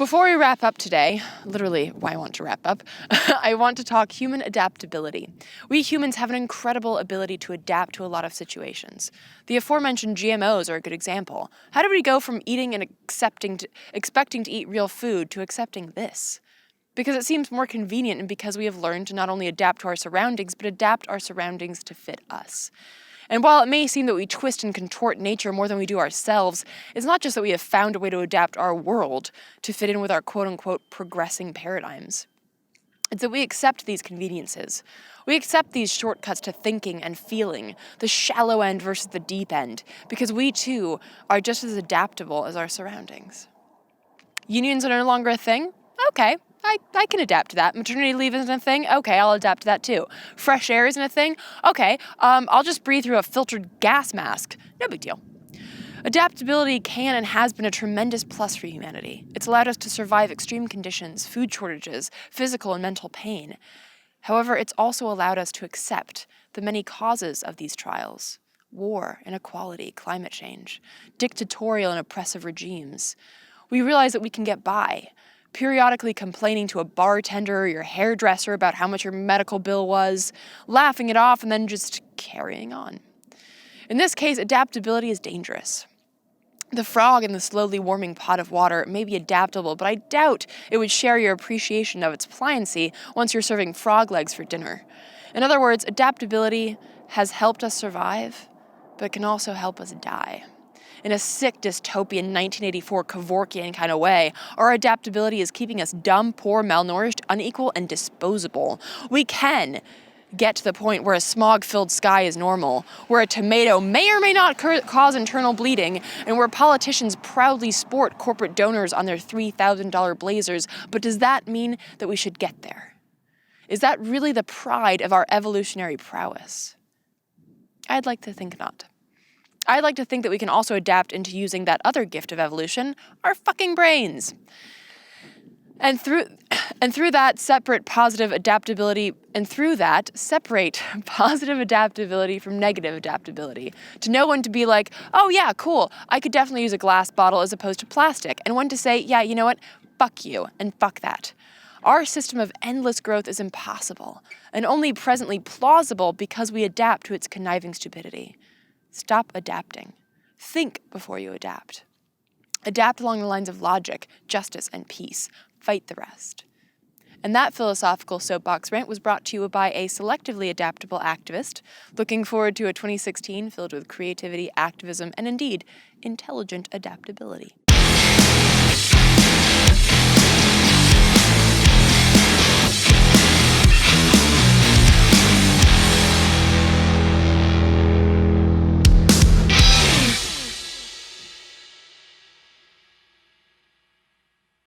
Before we wrap up today, literally why I want to wrap up, I want to talk human adaptability. We humans have an incredible ability to adapt to a lot of situations. The aforementioned GMOs are a good example. How did we go from eating and expecting to eat real food to accepting this? Because it seems more convenient and because we have learned to not only adapt to our surroundings, but adapt our surroundings to fit us. And while it may seem that we twist and contort nature more than we do ourselves, it's not just that we have found a way to adapt our world to fit in with our quote-unquote progressing paradigms. It's that we accept these conveniences. We accept these shortcuts to thinking and feeling, the shallow end versus the deep end, because we too are just as adaptable as our surroundings. Unions are no longer a thing? Okay. I can adapt to that. Maternity leave isn't a thing? Okay, I'll adapt to that too. Fresh air isn't a thing? Okay, I'll just breathe through a filtered gas mask. No big deal. Adaptability can and has been a tremendous plus for humanity. It's allowed us to survive extreme conditions, food shortages, physical and mental pain. However, it's also allowed us to accept the many causes of these trials: war, inequality, climate change, dictatorial and oppressive regimes. We realize that we can get by. Periodically complaining to a bartender or your hairdresser about how much your medical bill was, laughing it off, and then just carrying on. In this case, adaptability is dangerous. The frog in the slowly warming pot of water may be adaptable, but I doubt it would share your appreciation of its pliancy once you're serving frog legs for dinner. In other words, adaptability has helped us survive, but it can also help us die. In a sick, dystopian 1984 Kevorkian kind of way, our adaptability is keeping us dumb, poor, malnourished, unequal, and disposable. We can get to the point where a smog-filled sky is normal, where a tomato may or may not cause internal bleeding, and where politicians proudly sport corporate donors on their $3,000 blazers. But does that mean that we should get there? Is that really the pride of our evolutionary prowess? I'd like to think not. I'd like to think that we can also adapt into using that other gift of evolution, our fucking brains. And through that, separate positive adaptability from negative adaptability. To know when to be like, oh yeah, cool, I could definitely use a glass bottle as opposed to plastic. And when to say, yeah, you know what, fuck you, and fuck that. Our system of endless growth is impossible, and only presently plausible because we adapt to its conniving stupidity. Stop adapting. Think before you adapt. Adapt along the lines of logic, justice, and peace. Fight the rest. And that philosophical soapbox rant was brought to you by a selectively adaptable activist, looking forward to a 2016 filled with creativity, activism, and indeed, intelligent adaptability.